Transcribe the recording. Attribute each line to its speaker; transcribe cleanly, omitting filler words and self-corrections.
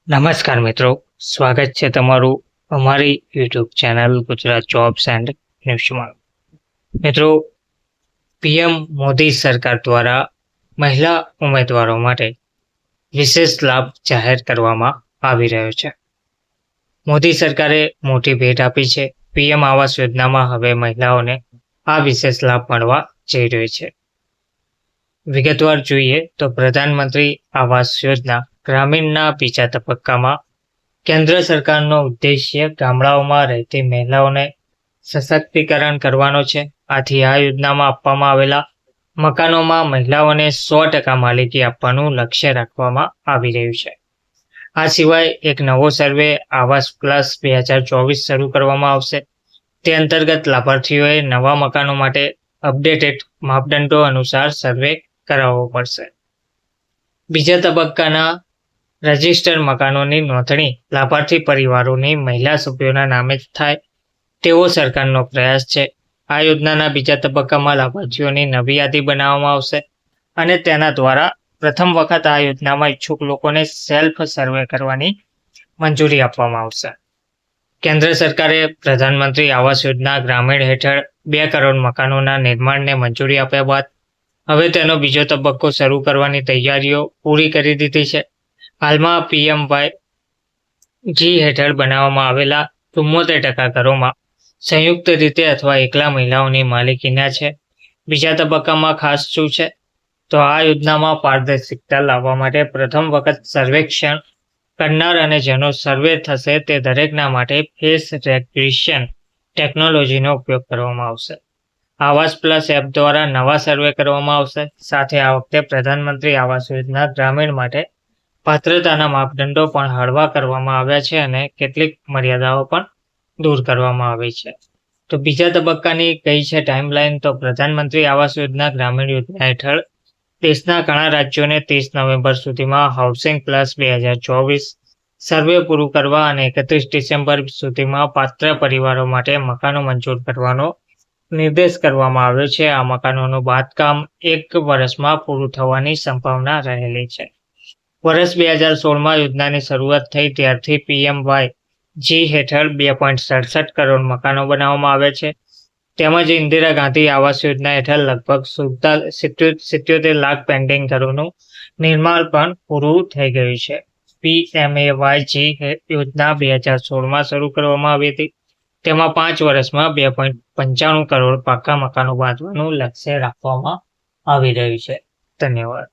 Speaker 1: નમસ્કાર મિત્રો, સ્વાગત છે તમારું અમારી YouTube channel Gujarat jobs and ન્યૂઝમાં. મિત્રો, પીએમ મોદી સરકાર દ્વારા મહિલા ઉમેદવારો માટે વિશેષ લાભ જાહેર કરવામાં આવી રહ્યો છે. મોદી સરકારે મોટી ભેટ આપી છે. પીએમ આવાસ યોજનામાં હવે મહિલાઓને આ વિશેષ લાભ મળવા જઈ રહ્યો છે. વિગતવાર જોઈએ તો પ્રધાનમંત્રી આવાસ યોજના ગ્રામીણના બીજા તબક્કામાં કેન્દ્ર સરકારનો ઉદ્દેશ્ય ગામડાઓમાં રહેતી મહિલાઓને સશક્તિકરણ કરવાનો છે. આથી આ યોજનામાં આપવામાં આવેલા મકાનોમાં મહિલાઓને 100% માલિકી આપવાનું લક્ષ્ય રાખવામાં આવી રહ્યું છે. આ સિવાય એક નવો સર્વે આવાસ પ્લસ 2024 શરૂ કરવામાં આવશે. તે અંતર્ગત લાભાર્થીઓએ નવા મકાનો માટે અપડેટેડ માપદંડો અનુસાર સર્વે કરાવવો પડશે. બીજા તબક્કાના રજિસ્ટર મકાનોની નોંધણી લાભાર્થી પરિવારોની મહિલા સભ્યોના નામે જ થાય તેવો સરકારનો પ્રયાસ છે. આ યોજનાના બીજા તબક્કામાં લાભાર્થીઓની નવી યાદી બનાવવામાં આવશે અને તેના દ્વારા પ્રથમ વખત આ યોજનામાં ઈચ્છુક લોકોને સેલ્ફ સર્વે કરવાની મંજૂરી આપવામાં આવશે. કેન્દ્ર સરકારે પ્રધાનમંત્રી આવાસ યોજના ગ્રામીણ હેઠળ 2 કરોડ મકાનોના નિર્માણને મંજૂરી આપ્યા બાદ હવે તેનો બીજો તબક્કો શરૂ કરવાની તૈયારીઓ પૂરી કરી દીધી છે. હાલમાં પીએમવાયજી હેઠળ બનાવવામાં આવેલા 74% ઘરોમાં સંયુક્ત રીતે અથવા એકલા મહિલાઓની માલિકીના છે. બીજા તબક્કામાં ખાસ શું છે તો આ યોજનામાં પારદર્શિકતા લાવવા માટે પ્રથમ વખત સર્વેક્ષણ કરનાર અને જેનો સર્વે થશે તે દરેકના માટે ફેસ રેકગ્નિશન ટેકનોલોજીનો ઉપયોગ કરવામાં આવશે. આવાસ પ્લસ એપ દ્વારા નવા સર્વે કરવામાં આવશે. સાથે આ વખતે પ્રધાનમંત્રી આવાસ યોજના ગ્રામીણ માટે પાત્રતાના માપદંડો પણ હળવા કરવામાં આવ્યા છે અને કેટલીક મર્યાદાઓ પણ દૂર કરવામાં આવી છે. તો બીજા તબક્કાની કઈ છે ટાઈમલાઈન, તો પ્રધાનમંત્રી આવાસ યોજના ગ્રામીણ યોજના હેઠળ દેશના ઘણા રાજ્યોને 30 નવેમ્બર સુધીમાં હાઉસિંગ પ્લસ 2024 સર્વે પૂરું કરવા અને 31 ડિસેમ્બર સુધીમાં પાત્ર પરિવારો માટે મકાનો મંજૂર કરવાનો નિર્દેશ કરવામાં આવ્યો છે. આ મકાનોનું બાંધકામ 1 વર્ષમાં પૂરું થવાની સંભાવના રહેલી છે. વર્ષ 2016માં યોજનાની શરૂઆત થઈ ત્યારથી પીએમવાયજી હેઠળ 2.67 કરોડ મકાનો બનાવવામાં આવ્યા છે. તેમજ ઇન્દિરા ગાંધી આવાસ યોજના હેઠળ લગભગ 77 લાખ પેન્ડિંગ ઘરોનું નિર્માણ પણ પૂરું થઈ ગયું છે. પીએમએવાયજી યોજના 2016માં શરૂ કરવામાં આવી હતી. તેમાં 5 વર્ષમાં 2.95 કરોડ પાકા મકાનો બાંધવાનું લક્ષ્ય રાખવામાં આવી રહ્યું છે. ધન્યવાદ.